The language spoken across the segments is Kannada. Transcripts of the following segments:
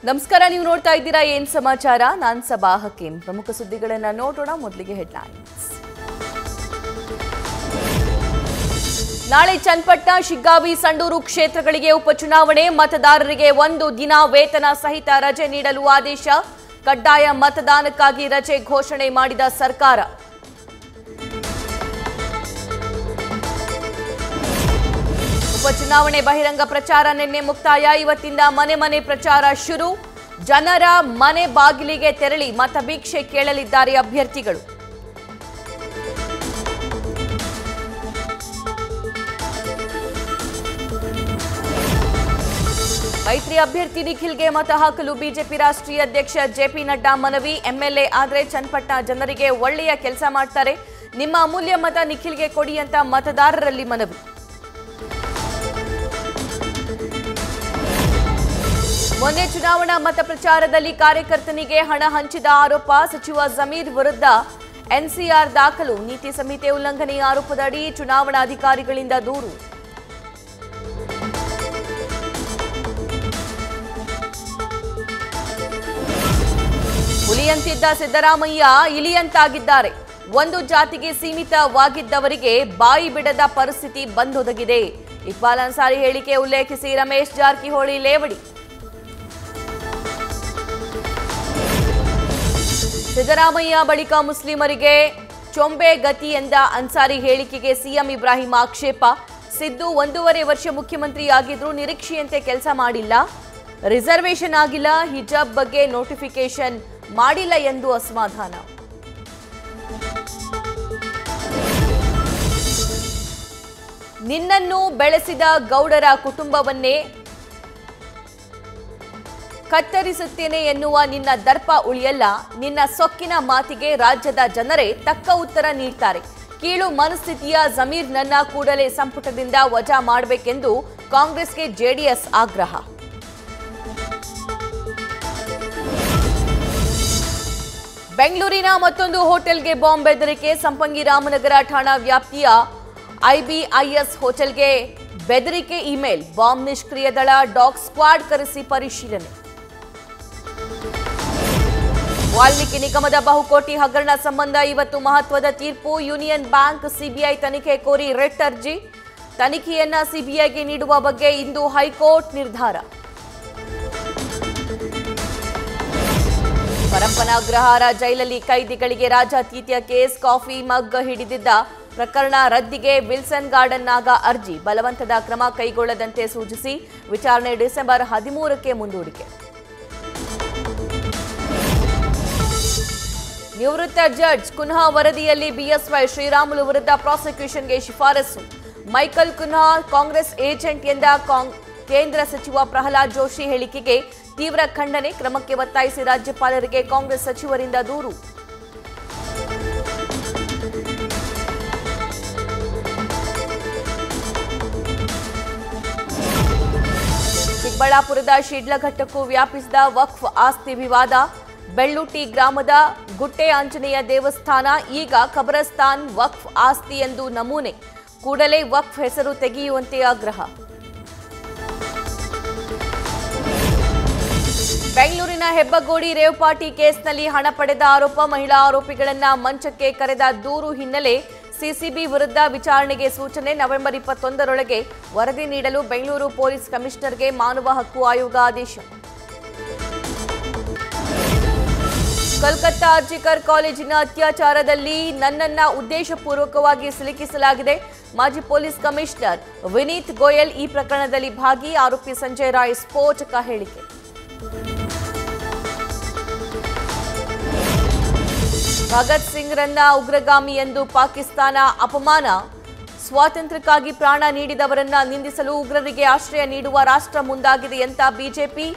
ನಮಸ್ಕಾರ, ನೀವು ನೋಡ್ತಾ ಇದ್ದೀರಾ ಏನ್ ಸಮಾಚಾರ. ನಾನು ಸಬಾ ಹಕೀಂ. ಪ್ರಮುಖ ಸುದ್ದಿಗಳನ್ನು ನೋಡೋಣ. ಮೊದಲಿಗೆ ಹೆಡ್ಲೈನ್ಸ್. ನಾಳೆ ಚನ್ನಪಟ್ಟಣ, ಶಿಗ್ಗಾವಿ, ಸಂಡೂರು ಕ್ಷೇತ್ರಗಳಿಗೆ ಉಪಚುನಾವಣೆ. ಮತದಾರರಿಗೆ 1 ದಿನ ವೇತನ ಸಹಿತ ರಜೆ ನೀಡಲು ಆದೇಶ. ಕಡ್ಡಾಯ ಮತದಾನಕ್ಕಾಗಿ ರಜೆ ಘೋಷಣೆ ಮಾಡಿದ ಸರ್ಕಾರ. ಉಪಚುನಾವಣೆ ಬಹಿರಂಗ ಪ್ರಚಾರ ನಿನ್ನೆ ಮುಕ್ತಾಯ. ಇವತ್ತಿಂದ ಮನೆ ಮನೆ ಪ್ರಚಾರ ಶುರು. ಜನರ ಮನೆ ಬಾಗಿಲಿಗೆ ತೆರಳಿ ಮತಭಿಕ್ಷೆ ಕೇಳಲಿದ್ದಾರೆ ಅಭ್ಯರ್ಥಿಗಳು. ಮೈತ್ರಿ ಅಭ್ಯರ್ಥಿ ನಿಖಿಲ್ಗೆ ಮತ ಹಾಕಲು ಬಿಜೆಪಿ ರಾಷ್ಟ್ರೀಯ ಅಧ್ಯಕ್ಷ ಜೆಪಿ ನಡ್ಡಾ ಮನವಿ. ಎಂಎಲ್ಎ ಆದರೆ ಚನ್ನಪಟ್ಟಣ ಜನರಿಗೆ ಒಳ್ಳೆಯ ಕೆಲಸ ಮಾಡ್ತಾರೆ, ನಿಮ್ಮ ಅಮೂಲ್ಯ ಮತ ನಿಖಿಲ್ಗೆ ಕೊಡಿ ಅಂತ ಮತದಾರರಲ್ಲಿ ಮನವಿ. ಮೊನ್ನೆ ಚುನಾವಣಾ ಮತ ಪ್ರಚಾರದಲ್ಲಿ ಕಾರ್ಯಕರ್ತನಿಗೆ ಹಣ ಹಂಚಿದ ಆರೋಪ. ಸಚಿವ ಜಮೀರ್ ವಿರುದ್ಧ ಎನ್ಸಿಆರ್ ದಾಖಲು. ನೀತಿ ಸಂಹಿತೆ ಉಲ್ಲಂಘನೆ ಆರೋಪದಡಿ ಚುನಾವಣಾಧಿಕಾರಿಗಳಿಂದ ದೂರು. ಹುಲಿಯಂತಿದ್ದ ಸಿದ್ದರಾಮಯ್ಯ ಇಲಿಯಂತಾಗಿದ್ದಾರೆ. ಒಂದು ಜಾತಿಗೆ ಸೀಮಿತವಾಗಿದ್ದವರಿಗೆ ಬಾಯಿ ಬಿಡದ ಪರಿಸ್ಥಿತಿ ಬಂದೊದಗಿದೆ. ಇಕ್ಬಾಲ್ ಅನ್ಸಾರಿ ಹೇಳಿಕೆ ಉಲ್ಲೇಖಿಸಿ ರಮೇಶ್ ಜಾರಕಿಹೊಳಿ ಲೇವಡಿ. ಸಿದ್ದರಾಮಯ್ಯ ಬಳಿಕ ಮುಸ್ಲಿಮರಿಗೆ ಚೊಂಬೆ ಗತಿ ಎಂದ ಅನ್ಸಾರಿ ಹೇಳಿಕೆಗೆ ಸಿಎಂ ಇಬ್ರಾಹಿಂ ಆಕ್ಷೇಪ. ಸಿದ್ದು 1.5 ವರ್ಷ ಮುಖ್ಯಮಂತ್ರಿಯಾಗಿದ್ರು ನಿರೀಕ್ಷೆಯಂತೆ ಕೆಲಸ ಮಾಡಿಲ್ಲ, ರಿಸರ್ವೇಷನ್ ಆಗಿಲ್ಲ, ಹಿಜಾಬ್ ಬಗ್ಗೆ ನೋಟಿಫಿಕೇಶನ್ ಮಾಡಿಲ್ಲ ಎಂದು ಅಸಮಾಧಾನ. ನಿನ್ನನ್ನು ಬೆಳೆಸಿದ ಗೌಡರ ಕುಟುಂಬವನ್ನೇ ಕತ್ತರಿಸುತ್ತೇನೆ ಎನ್ನುವ ನಿನ್ನ ದರ್ಪ ಉಳಿಯಲ್ಲ. ನಿನ್ನ ಸೊಕ್ಕಿನ ಮಾತಿಗೆ ರಾಜ್ಯದ ಜನರೇ ತಕ್ಕ ಉತ್ತರ ನೀಡ್ತಾರೆ. ಕೀಳು ಮನಸ್ಥಿತಿಯ ಜಮೀರ್ನನ್ನ ಕೂಡಲೇ ಸಂಪುಟದಿಂದ ವಜಾ ಮಾಡಬೇಕೆಂದು ಕಾಂಗ್ರೆಸ್ಗೆ ಜೆಡಿಎಸ್ ಆಗ್ರಹ. ಬೆಂಗಳೂರಿನ ಮತ್ತೊಂದು ಹೋಟೆಲ್ಗೆ ಬಾಂಬ್ ಬೆದರಿಕೆ. ಸಂಪಂಗಿ ರಾಮನಗರ ಠಾಣಾ ವ್ಯಾಪ್ತಿಯ ಐಬಿಐಎಸ್ ಹೋಟೆಲ್ಗೆ ಬೆದರಿಕೆ ಇಮೇಲ್. ಬಾಂಬ್ ನಿಷ್ಕ್ರಿಯ ದಳ ಡಾಗ್ ಸ್ಕ್ವಾಡ್ ಕರೆಸಿ ಪರಿಶೀಲನೆ. ವಾಲ್ಮೀಕಿ ನಿಗಮದ ಬಹುಕೋಟಿ ಹಗರಣ ಸಂಬಂಧ ಇವತ್ತು ಮಹತ್ವದ ತೀರ್ಪು. ಯೂನಿಯನ್ ಬ್ಯಾಂಕ್ ಸಿಬಿಐ ತನಿಖೆ ಕೋರಿ ರಿಟ್ ಅರ್ಜಿ. ತನಿಖೆಯನ್ನ ಸಿಬಿಐಗೆ ನೀಡುವ ಬಗ್ಗೆ ಇಂದು ಹೈಕೋರ್ಟ್ ನಿರ್ಧಾರ. ಪರಪ್ಪನಗ್ರಹಾರ ಜೈಲಲ್ಲಿ ಕೈದಿಗಳಿಗೆ ರಾಜಾತೀತ ಕೇಸ್. ಕಾಫಿ ಮಗ್ ಹಿಡಿದಿದ್ದ ಪ್ರಕರಣ ರದ್ದಿಗೆ ವಿಲ್ಸನ್ ಗಾರ್ಡನ್ ನಾಗ ಅರ್ಜಿ. ಬಲವಂತದ ಕ್ರಮ ಕೈಗೊಳ್ಳದಂತೆ ಸೂಚಿಸಿ ವಿಚಾರಣೆ ಡಿಸೆಂಬರ್ 13ಕ್ಕೆ ಮುಂದೂಡಿಕೆ. ನಿವೃತ್ತ ಜಡ್ಜ್ ಕುನ್ಹಾ ವರದಿಯಲ್ಲಿ ಬಿಎಸ್ವೈ ಶ್ರೀರಾಮುಲು ವಿರುದ್ಧ ಪ್ರಾಸಿಕ್ಯೂಷನ್ಗೆ ಶಿಫಾರಸು. ಮೈಕಲ್ ಕುನ್ಹಾ ಕಾಂಗ್ರೆಸ್ ಏಜೆಂಟ್ ಎಂದ ಕೇಂದ್ರ ಸಚಿವ ಪ್ರಹ್ಲಾದ್ ಜೋಶಿ ಹೇಳಿಕೆಗೆ ತೀವ್ರ ಖಂಡನೆ. ಕ್ರಮಕ್ಕೆ ಒತ್ತಾಯಿಸಿ ರಾಜ್ಯಪಾಲರಿಗೆ ಕಾಂಗ್ರೆಸ್ ಸಚಿವರಿಂದ ದೂರು. ಚಿಕ್ಕಬಳ್ಳಾಪುರದ ಶಿಡ್ಲಘಟ್ಟಕ್ಕೂ ವ್ಯಾಪಿಸಿದ ವಕ್ಫ್ ಆಸ್ತಿ ವಿವಾದ. ಬೆಳ್ಳುಟ್ಟಿ ಗ್ರಾಮದ ಗುಟ್ಟೆ ಆಂಜನೇಯ ದೇವಸ್ಥಾನ ಈಗ ಖಬರಸ್ತಾನ್ ವಕ್ಫ್ ಆಸ್ತಿ ಎಂದು ನಮೂನೆ. ಕೂಡಲೇ ವಕ್ಫ್ ಹೆಸರು ತೆಗೆಯುವಂತೆ ಆಗ್ರಹ. ಬೆಂಗಳೂರಿನ ಹೆಬ್ಬಗೋಡಿ ರೇವ್ ಪಾರ್ಟಿ ಕೇಸ್ನಲ್ಲಿ ಹಣ ಪಡೆದ ಆರೋಪ. ಮಹಿಳಾ ಆರೋಪಿಗಳನ್ನ ಮಂಚಕ್ಕೆ ಕರೆದ ದೂರು ಹಿನ್ನೆಲೆ ಸಿಸಿಬಿ ವಿರುದ್ಧ ವಿಚಾರಣೆಗೆ ಸೂಚನೆ. ನವೆಂಬರ್ 21ರೊಳಗೆ ವರದಿ ನೀಡಲು ಬೆಂಗಳೂರು ಪೊಲೀಸ್ ಕಮಿಷನರ್ಗೆ ಮಾನವ ಹಕ್ಕು ಆಯೋಗ ಆದೇಶ. ಕೋಲ್ಕತ್ತಾ ಆರ್ಜಿಕರ್ ಕಾಲೇಜಿನ ಅತ್ಯಾಚಾರದಲ್ಲಿ ನನ್ನನ್ನ ಉದ್ದೇಶಪೂರ್ವಕವಾಗಿ ಸಿಲುಕಿಸಲಾಗಿದೆ. ಮಾಜಿ ಪೊಲೀಸ್ ಕಮಿಷನರ್ ವಿನೀತ್ ಗೋಯಲ್ ಈ ಪ್ರಕರಣದಲ್ಲಿ ಭಾಗಿ. ಆರೋಪಿ ಸಂಜಯ್ ರಾಯ್ ಸ್ಫೋಟಕ ಹೇಳಿಕೆ. ಭಗತ್ ಸಿಂಗ್ ರನ್ನ ಉಗ್ರಗಾಮಿ ಎಂದು ಪಾಕಿಸ್ತಾನ ಅಪಮಾನ. ಸ್ವಾತಂತ್ರ್ಯಕ್ಕಾಗಿ ಪ್ರಾಣ ನೀಡಿದವರನ್ನ ನಿಂದಿಸಲು ಉಗ್ರರಿಗೆ ಆಶ್ರಯ ನೀಡುವ ರಾಷ್ಟ್ರ ಮುಂದಾಗಿದೆ ಅಂತ ಬಿಜೆಪಿ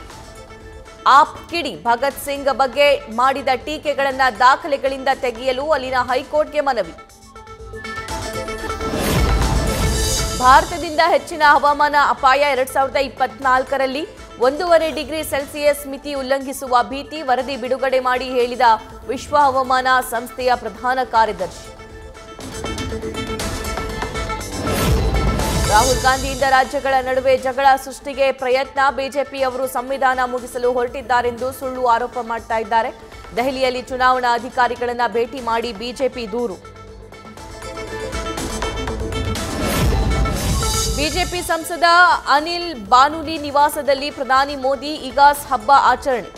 ಆಪ್ ಕಿಡಿ. ಭಗತ್ ಸಿಂಗ್ ಬಗ್ಗೆ ಮಾಡಿದ ಟೀಕೆಗಳನ್ನ ದಾಖಲೆಗಳಿಂದ ತೆಗೆಯಲು ಅಲ್ಲಿನ ಹೈಕೋರ್ಟ್ಗೆ ಮನವಿ. ಭಾರತದಿಂದ ಹೆಚ್ಚಿನ ಹವಾಮಾನ ಅಪಾಯ. 2024ರಲ್ಲಿ 1.5 ಡಿಗ್ರಿ ಸೆಲ್ಸಿಯಸ್ ಮಿತಿ ಉಲ್ಲಂಘಿಸುವ ಭೀತಿ. ವರದಿ ಬಿಡುಗಡೆ ಮಾಡಿ ಹೇಳಿದ ವಿಶ್ವ ಹವಾಮಾನ ಸಂಸ್ಥೆಯ ಪ್ರಧಾನ ಕಾರ್ಯದರ್ಶಿ. ರಾಹುಲ್ ಗಾಂಧಿಯಿಂದ ರಾಜ್ಯಗಳ ನಡುವೆ ಜಗಳ ಸೃಷ್ಟಿಗೆ ಪ್ರಯತ್ನ. ಬಿಜೆಪಿಯವರು ಸಂವಿಧಾನ ಮುಗಿಸಲು ಹೊರಟಿದ್ದಾರೆಂದು ಸುಳ್ಳು ಆರೋಪ ಮಾಡ್ತಾ ಇದ್ದಾರೆ. ದೆಹಲಿಯಲ್ಲಿ ಚುನಾವಣಾ ಅಧಿಕಾರಿಗಳನ್ನ ಭೇಟಿ ಮಾಡಿ ಬಿಜೆಪಿ ದೂರು. ಬಿಜೆಪಿ ಸಂಸದ ಅನಿಲ್ ಬಾನುಲಿ ನಿವಾಸದಲ್ಲಿ ಪ್ರಧಾನಿ ಮೋದಿ ಈಗಾಸ್ ಹಬ್ಬ ಆಚರಣೆ.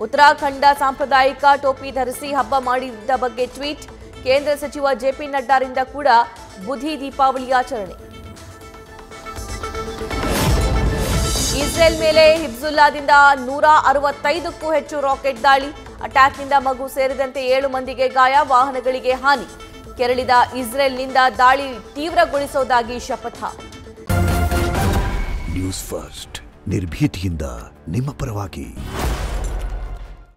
ಉತ್ತರಾಖಂಡ ಸಾಂಪ್ರದಾಯಿಕ ಟೋಪಿ ಧರಿಸಿ ಹಬ್ಬ ಮಾಡಿದ ಬಗ್ಗೆ ಟ್ವೀಟ್. ಕೇಂದ್ರ ಸಚಿವ ಜೆಪಿ ನಡ್ಡಾರಿಂದ ಕೂಡ ಬುಧಿ ದೀಪಾವಳಿ ಆಚರಣೆ. ಇಸ್ರೇಲ್ ಮೇಲೆ ಹಿಜ್ಬುಲ್ಲಾದಿಂದ 165ಕ್ಕೂ ಹೆಚ್ಚು ರಾಕೆಟ್ ದಾಳಿ. ಅಟ್ಯಾಕ್ನಿಂದ ಮಗು ಸೇರಿದಂತೆ 7 ಮಂದಿಗೆ ಗಾಯ, ವಾಹನಗಳಿಗೆ ಹಾನಿ. ಕೆರಳಿದ ಇಸ್ರೇಲ್ನಿಂದ ದಾಳಿ ತೀವ್ರಗೊಳಿಸುವುದಾಗಿ ಶಪಥ. ನ್ಯೂಸ್ ಫಸ್ಟ್ ನಿರ್ಭೀತಿಯಿಂದ ನಿಮ್ಮ ಪರವಾಗಿ.